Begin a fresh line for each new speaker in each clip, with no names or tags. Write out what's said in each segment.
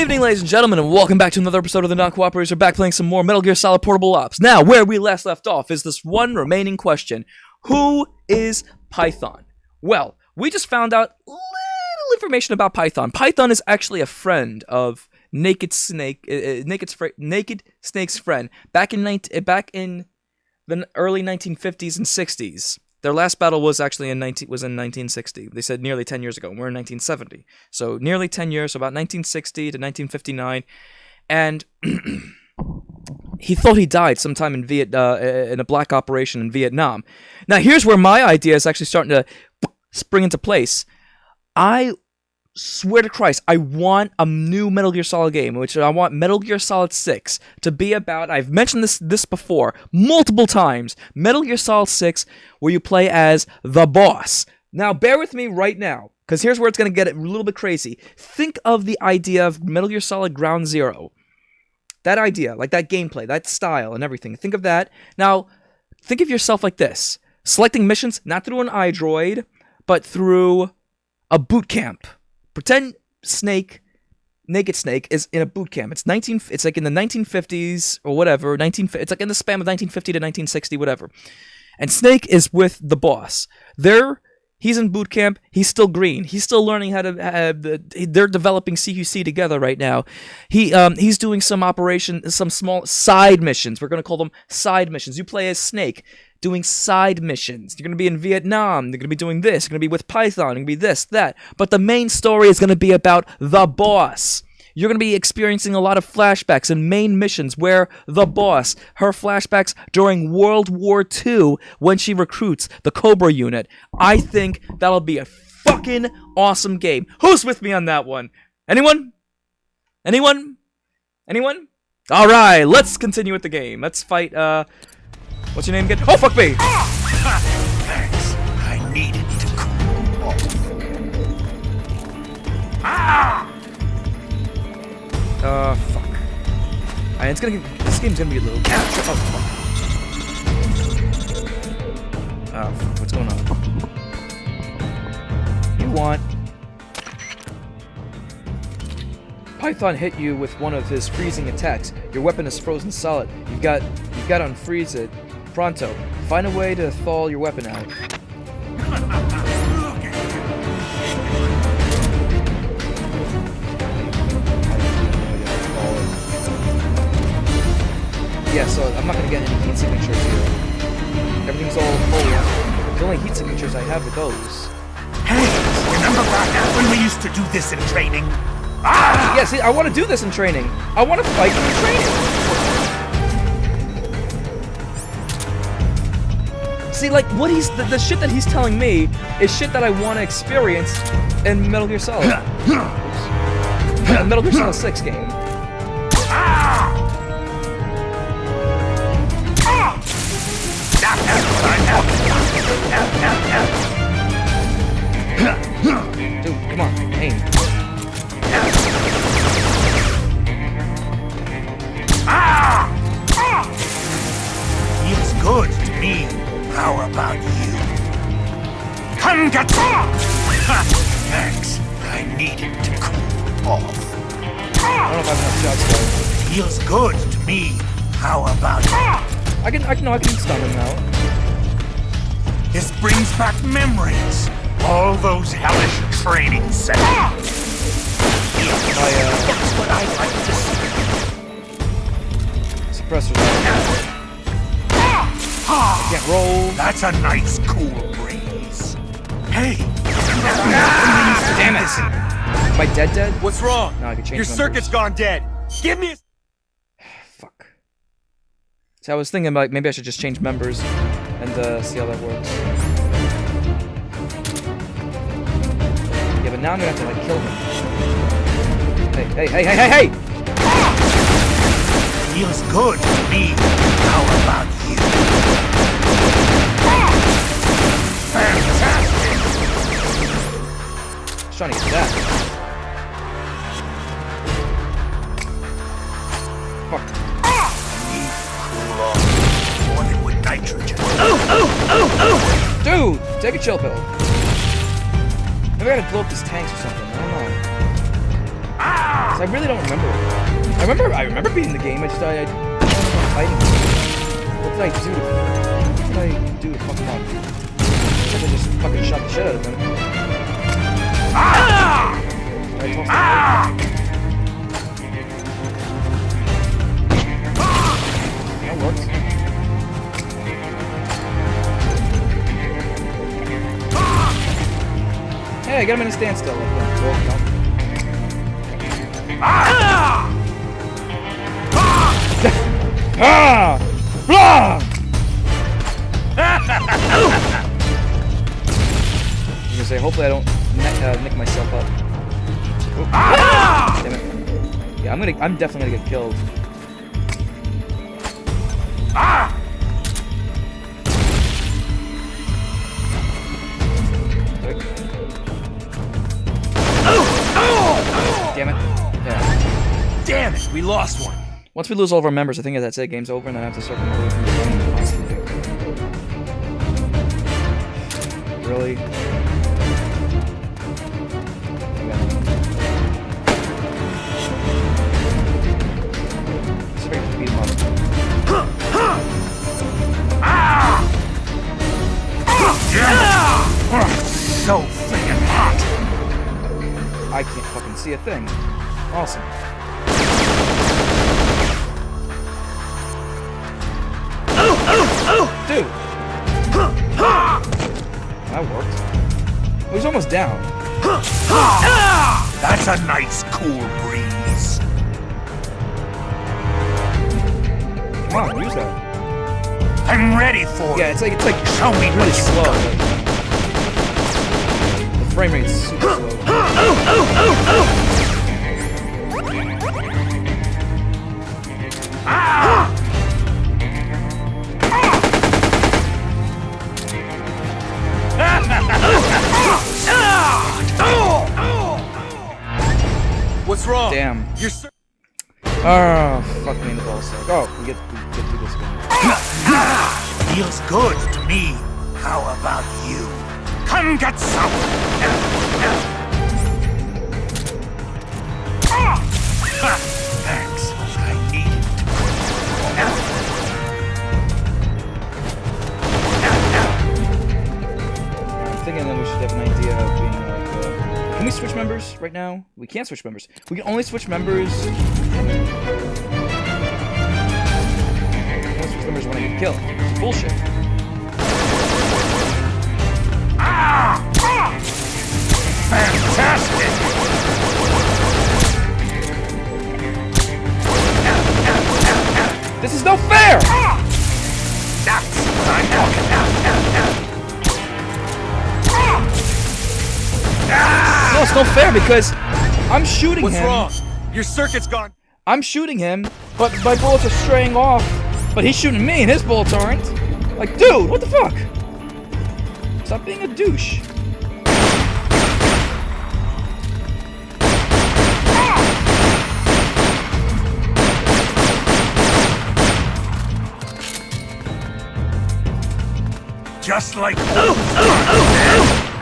evening, ladies and gentlemen, and welcome back to another episode of the Non-Cooperators. We're back playing some more Metal Gear Solid Portable Ops. Now, where we last left off is this one remaining question. Who is Python? Well, we just found out little information about Python. Python is actually a friend of Naked Snake's friend back in the early 1950s and 60s. Their last battle was actually in 1960. They said nearly 10 years ago. We're in 1970. So nearly 10 years, so about 1960 to 1959. And he thought he died sometime in a black operation in Vietnam. Now here's where my idea is actually starting to spring into place. I swear to Christ, I want a new Metal Gear Solid game, which I want Metal Gear Solid 6 to be about. I've mentioned this before multiple times. Metal Gear Solid 6, where you play as the boss. Now, bear with me right now, because here's where it's going to get a little bit crazy. Think of the idea of Metal Gear Solid Ground Zero. That idea, like that gameplay, that style and everything. Think of that. Now, think of yourself like this. Selecting missions, not through an iDroid, but through a boot camp. Pretend Naked Snake is in a boot camp. It's like in the 1950s or whatever. It's like in the span of 1950 to 1960, whatever. And Snake is with the boss. He's in boot camp. He's still green. He's still learning how to. They're developing CQC together right now. He's doing some small side missions. We're gonna call them side missions. You play as Snake, doing side missions. You're gonna be in Vietnam. You're gonna be doing this. You're gonna be with Python. You're gonna be this, that. But the main story is gonna be about the boss. You're going to be experiencing a lot of flashbacks and main missions where the boss, her flashbacks during World War II when she recruits the Cobra unit. I think that'll be a fucking awesome game. Who's with me on that one? Anyone? Anyone? Anyone? Alright, let's continue with the game. Let's fight, what's your name again? Oh, fuck me!
Thanks. I needed to cool off. Ah!
Fuck. Alright, this game's gonna be a little... Oh, fuck, what's going on? You want... Python hit you with one of his freezing attacks. Your weapon is frozen solid. You've got to unfreeze it. Pronto. Find a way to thaw your weapon out. Yeah, so I'm not gonna get any heat signatures here. Everything's all full. The only heat signatures I have are those.
Hey, remember back when we used to do this in training?
Ah! Yeah, see, I want to do this in training. I want to fight in training. See, like, what the shit that he's telling me is shit that I want to experience in Metal Gear Solid. A Metal Gear Solid 6 game. Dude, come on, aim.
Feels good to me. How about you? Come get Thanks. I needed to cool off.
I don't know if I have enough shots though.
Feels good to me. How about you?
I can stun him now.
This brings back memories. All those hellish training sessions. That's what I like to see.
Suppressor's out. I can't roll.
That's a nice cool breeze. Hey!
Damn it! Am I dead?
What's wrong?
No, I can change
Your
numbers.
circuit's gone dead. Give me a...
Fuck. So I was thinking about maybe I should just change members and see how that works. Yeah, but now I'm gonna have to like kill him. Hey!
Feels good to me. How about you? Fantastic!
I was trying to get that. Fuck.
Need to cool off. Want it with nitrogen.
Dude, take a chill pill. Maybe I gotta blow up these tanks or something. I don't know. 'Cause I really don't remember. I remember beating the game. I don't remember fighting. What did I do to fuck him up? I just fucking shot the shit out of him. I tossed that works. Hey, I got him in a standstill. Well, no. I'm gonna say, hopefully I don't nick myself up. Oh, damn it. Yeah, I'm definitely gonna get killed. Damn it. Yeah.
Damn it, we lost one.
Once we lose all of our members, I think that's it. Game's over, and then I have to start from the beginning. Really? Just freaking beat him up.
So freaking hot.
I can't fucking see a thing. Awesome. Dude! That worked. He was almost down.
That's a nice cool breeze.
Come on, use that.
I'm ready for
Yeah, it's like
Show me
really
what you
slow.
got.
The frame rate's super slow.
What's wrong?
Damn.
You're
Oh, fuck me in the ballsack. Oh, we get to do this again.
feels good to me. How about you? Come get some. Thanks. I need
I'm thinking that we should have an idea of being like, can we switch members right now? We can't switch members. We can only switch members. Only switch members when I get killed. It's bullshit.
Fantastic!
This is no fair!
That's what I'm talking about.
No, it's no fair because I'm shooting
What's
him.
wrong? Your circuit's gone.
I'm shooting him, but my bullets are straying off. But he's shooting me and his bullets aren't. Like, dude, what the fuck? Stop being a douche.
Just like
What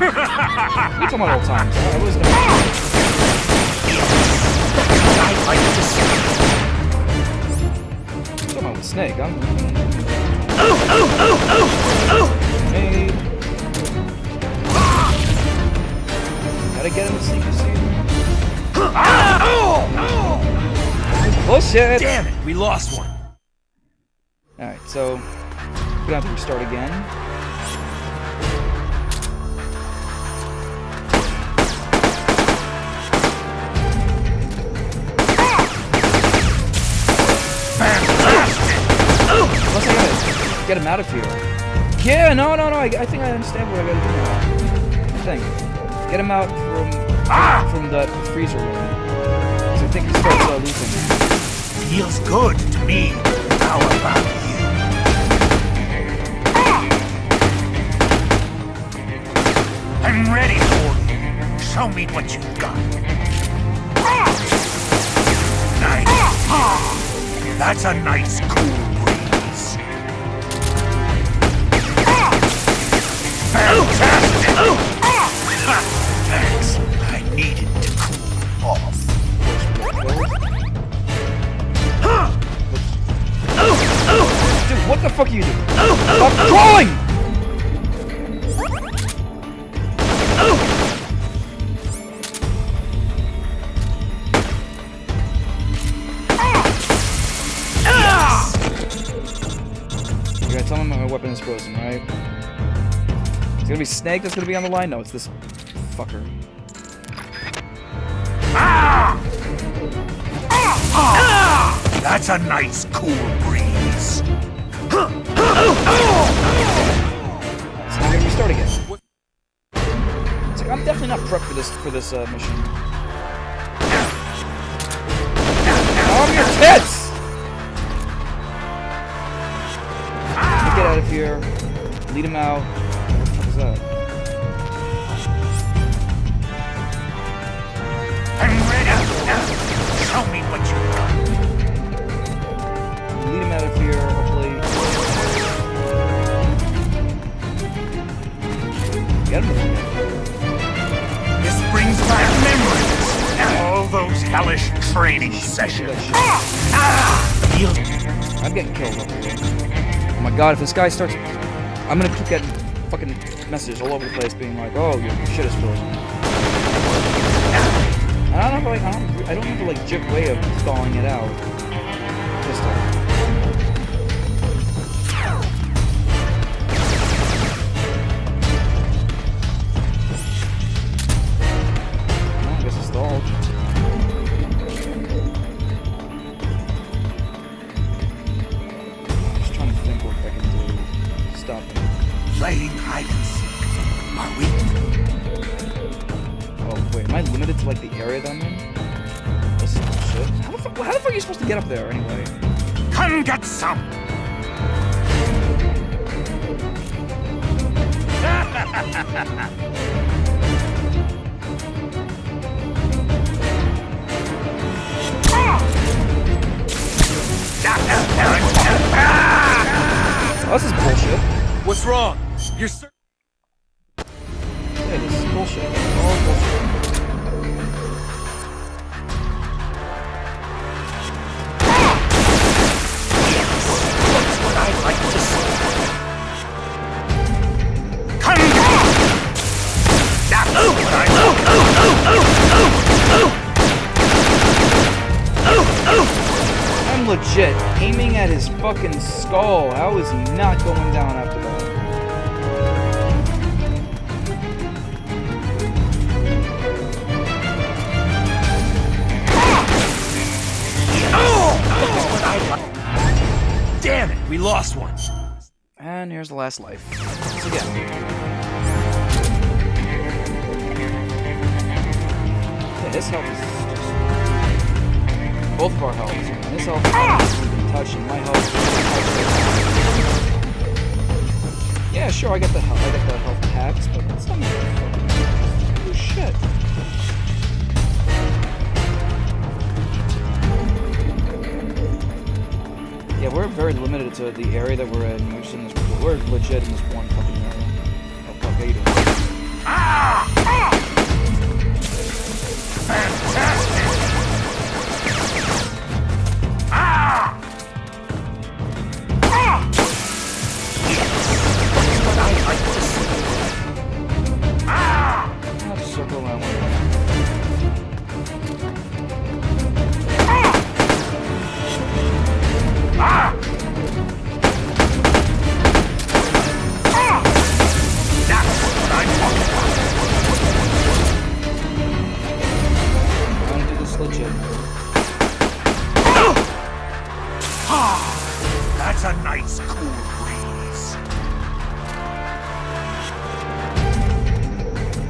are you talking about old times? I was gonna...
I like to see.
I'm talking about the snake. I'm... Hey. Gotta get him to secrecy. Bullshit!
Damn it, we lost one.
Alright, so... we're gonna have to restart again. Unless I gotta get him out of here. Yeah, no. I think I understand what I gotta do now. I think. Get him out from the freezer room. Because I think he starts losing.
Feels good to me. How about you? I'm ready for you. Show me what you've got. Nice. That's a nice cool breeze. Fantastic! Thanks. I needed to cool off.
What What the fuck are you doing? Stop crawling! You gotta tell him my weapon is frozen, right? It's gonna be Snake that's gonna be on the line? No, it's this fucker.
That's a nice cool breeze.
So I'm gonna restart again. It's like, I'm definitely not prepped for this mission. Arm your tits! Get out of here. Lead him out. What the fuck is that?
I'm ready. Show me what you got.
Lead him out of here, hopefully. Get him.
This brings back memories. All those hellish training sessions.
I'm getting killed over here. Oh my god, if this guy starts... I'm gonna keep getting fucking messages all over the place being like, oh, your shit is frozen. And I don't have a legit way of thawing it out. Pistol. Well, I guess it's stalled. Just trying to think what I can do to stop him.
Playing hide and seek. Are we?
Oh wait, am I limited to like the area that I'm in? This is bullshit. How the fuck are you supposed to get up there anyway?
Come get some.
Oh, this is bullshit.
What's wrong? You're
Yeah, this is bullshit. All bullshit.
That's what I'd like to see. Come get. That's what I'd
I'm legit aiming at his fucking skull. How is he not going down after that?
Damn it, we lost one.
And here's the last life. Once again. Yeah, his health is just... Both of our health. His health hasn't been touched, and my health is touched. Yeah, sure, I get the health packs, but that's not enough. Oh shit. Yeah, we're very limited to the area that we're in. We're legit in this one fucking area. Oh fuck, how you doing?
Fantastic! That's what I'd like to see.
I'll just circle around one more.
That's what I'm talking about.
I'm gonna do this legit.
That's a nice cool breeze.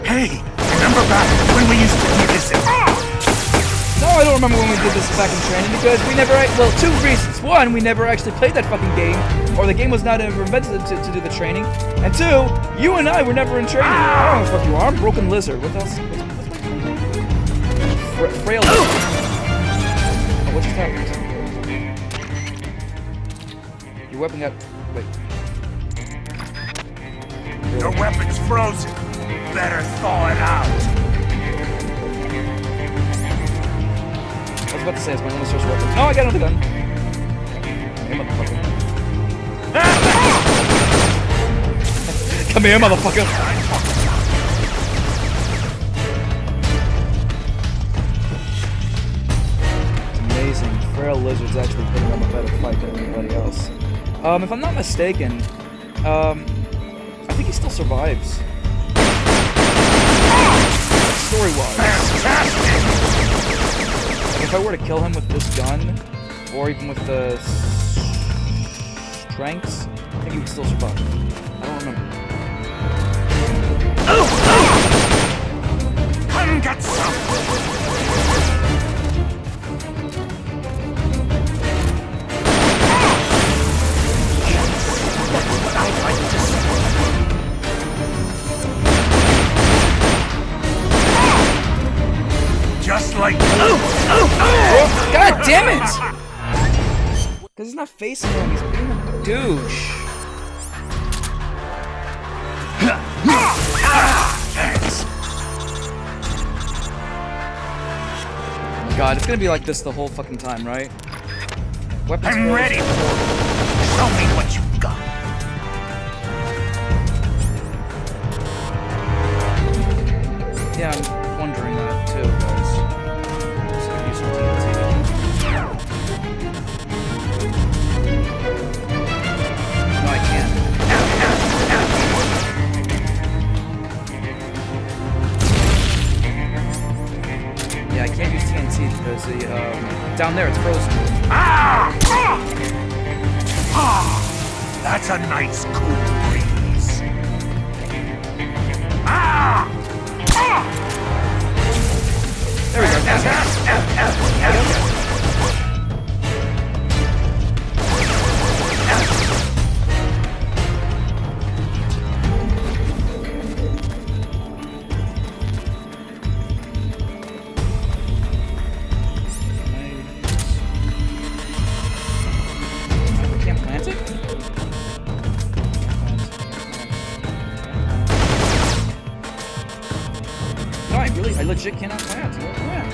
Hey, remember back when we used to do this in...
No, I don't remember when we did this back in training because we never... Well, two reasons. One, we never actually played that fucking game, or the game was not ever invented to do the training. And two, you and I were never in training. I don't know what the fuck you are. I'm Broken Lizard. What else? What's my name? Frail Lizard. Oh, what just happened? Your weapon got... Wait.
Your weapon's frozen. Better thaw it out.
I was about to say it's my only source of weapon. No, I got another gun. Hey, motherfucker. here, motherfucker! It's amazing. Frail Lizard's actually putting up a better fight than anybody else. If I'm not mistaken, I think he still survives. Story-wise. If I were to kill him with this gun, or even with the strengths, I think he would still survive. I don't remember.
Come get some! I'd like to see. Just like
God damn it! Because he's not facing him, he's being a douche.
Thanks.
Oh my god, it's gonna be like this the whole fucking time, right? Weapons
I'm
first.
ready. Show me what you've got.
Yeah, I'm wondering that too, guys. Just gonna use some TNT. No, I can't. Yeah, I can't use TNT because the down there it's frozen.
That's a nice cool breeze.
There we go. I can't plant it? No, I legit cannot plant. What plant?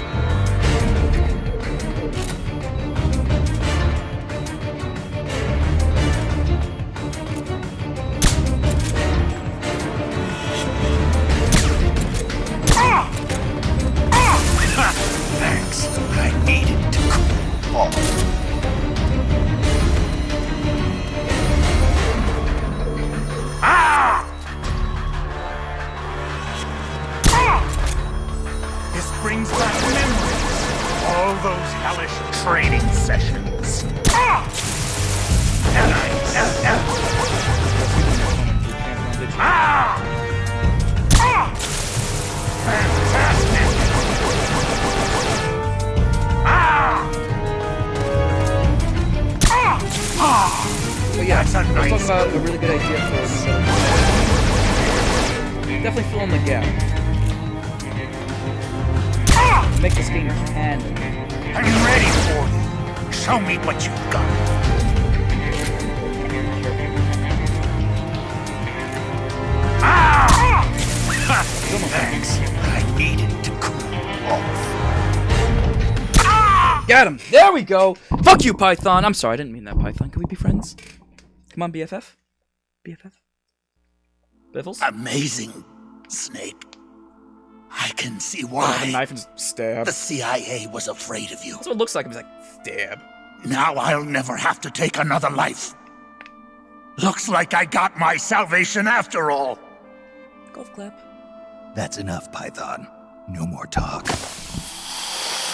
Thanks. I needed to cool off. This brings back memories. All those hellish training sessions. Fantastic!
But yeah,
That's a
I was
nice
talking about a really good idea for definitely fill in the gap. Make this game canon.
I'm ready for you. Show me what you've got. Thanks. I needed to cool off.
Got him! There we go! Fuck you, Python! I'm sorry, I didn't mean that, Python. Can we be friends? Come on, BFF? BFF? Biffles?
Amazing, Snake. I can see
Oh, the
why
knife and stab.
the CIA was afraid of you.
That's what it looks like. He's like, stab.
Now I'll never have to take another life. Looks like I got my salvation after all.
Golf clap.
That's enough, Python. No more talk.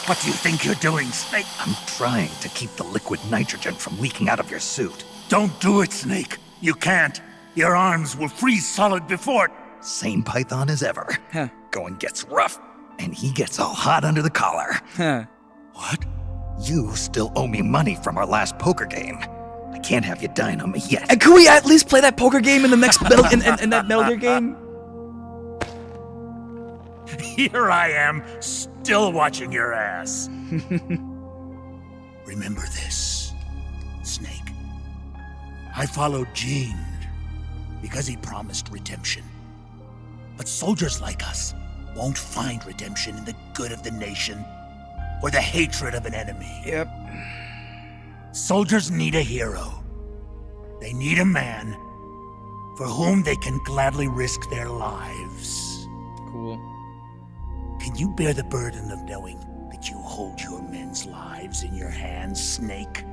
What do you think you're doing, Snake?
I'm trying to keep the liquid nitrogen from leaking out of your suit.
Don't do it, Snake. You can't. Your arms will freeze solid before it.
Same Python as ever.
Huh.
Going gets rough, and he gets all hot under the collar.
Huh.
What? You still owe me money from our last poker game. I can't have you dying on me yet.
And could we at least play that poker game in the next Metal in that Metal Gear game?
Here I am, still watching your ass. Remember this, Snake. I followed Gene because he promised redemption. But soldiers like us won't find redemption in the good of the nation or the hatred of an enemy.
Yep.
Soldiers need a hero. They need a man for whom they can gladly risk their lives.
Cool.
Can you bear the burden of knowing that you hold your men's lives in your hands, Snake?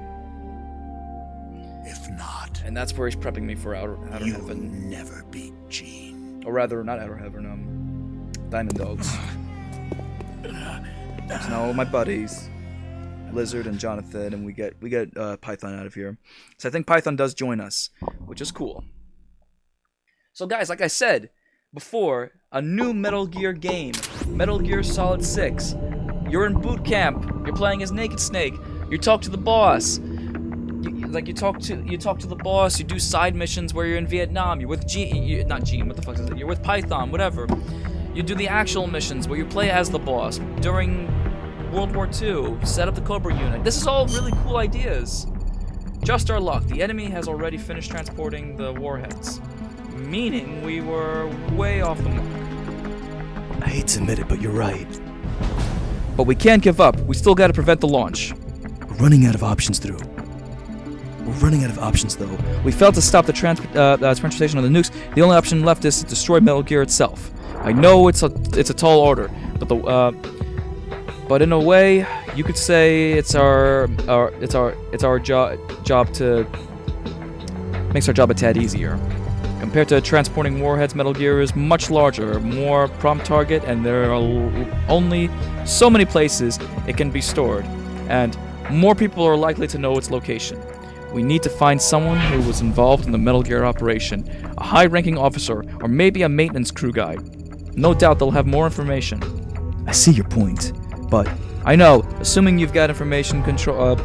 If not,
And that's where he's prepping me for outer
you will
heaven.
never beat Gene.
Or rather, not outer heaven, Diamond Dogs. So now my buddies, Lizard and Jonathan, and we get Python out of here. So I think Python does join us, which is cool. So guys, like I said before, a new Metal Gear game, Metal Gear Solid 6. You're in boot camp. You're playing as Naked Snake. You talk to the boss. You talk to the boss. You do side missions where you're in Vietnam. You're with not Gene. What the fuck is it? You're with Python. Whatever. You do the actual missions where you play as the boss during World War II. Set up the Cobra unit. This is all really cool ideas. Just our luck. The enemy has already finished transporting the warheads, meaning we were way off the mark.
I hate to admit it, but you're right.
But we can't give up. We still got to prevent the launch.
We're running out of options, though.
We failed to stop the transportation of the nukes. The only option left is to destroy Metal Gear itself. I know it's a tall order, but in a way, you could say it's our job to makes our job a tad easier. Compared to transporting warheads, Metal Gear is much larger, more prompt target, and there are only so many places it can be stored, and more people are likely to know its location. We need to find someone who was involved in the Metal Gear operation, a high-ranking officer, or maybe a maintenance crew guy. No doubt they'll have more information.
I see your point, but
I know, assuming you've got information control,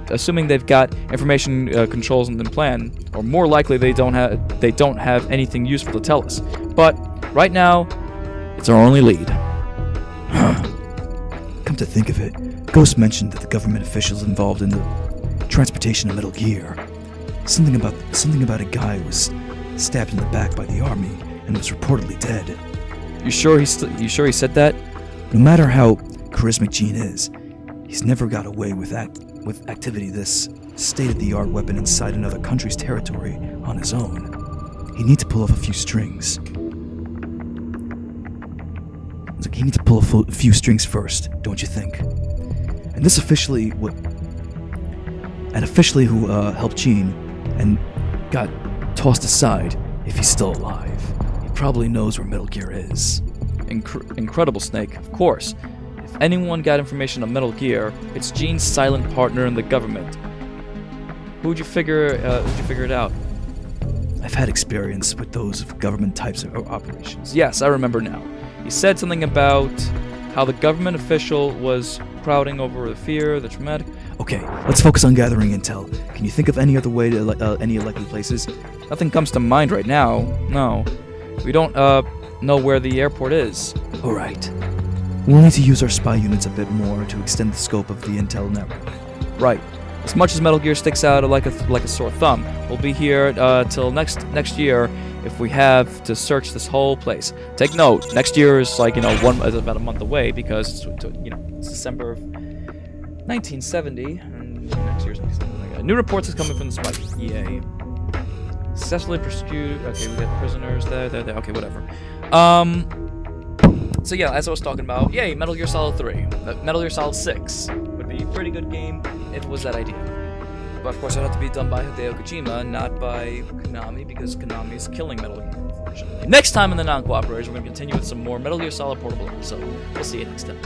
assuming they've got information controls in the plan, or more likely they don't have anything useful to tell us. But right now, it's our only lead.
come to think of it, Ghost mentioned that the government officials involved in the transportation of Metal Gear. Something about a guy who was stabbed in the back by the army and was reportedly dead.
You sure he said that?
No matter how charismatic Gene is, he's never got away with activity this state-of-the-art weapon inside another country's territory on his own. He needs to pull off a few strings. It's like he needs to pull a few strings first, don't you think? And this officially who helped Gene and got tossed aside if he's still alive. He probably knows where Metal Gear is.
Incredible Snake, of course. If anyone got information on Metal Gear, it's Gene's silent partner in the government. Who'd you figure it out?
I've had experience with those government types of operations.
Yes, I remember now. He said something about how the government official was crowding over the fear, the traumatic...
Okay, let's focus on gathering intel. Can you think of any other way to any likely places?
Nothing comes to mind right now. No. We don't, know where the airport is.
Alright. We'll need to use our spy units a bit more to extend the scope of the intel network.
Right. As much as Metal Gear sticks out like a sore thumb, we'll be here till next year if we have to search this whole place. Take note, next year is about a month away because it's December of 1970, and next year's 1970. New reports is coming from the spy. Yay. Successfully pursued. Okay, we got prisoners there. Okay, whatever. So yeah, as I was talking about, yay, Metal Gear Solid 3. Metal Gear Solid 6 would be a pretty good game if it was that idea. But of course, it'd have to be done by Hideo Kojima, not by Konami, because Konami is killing Metal Gear, unfortunately. Next time in the Non-Cooperators, we're going to continue with some more Metal Gear Solid Portable, so we'll see you next time.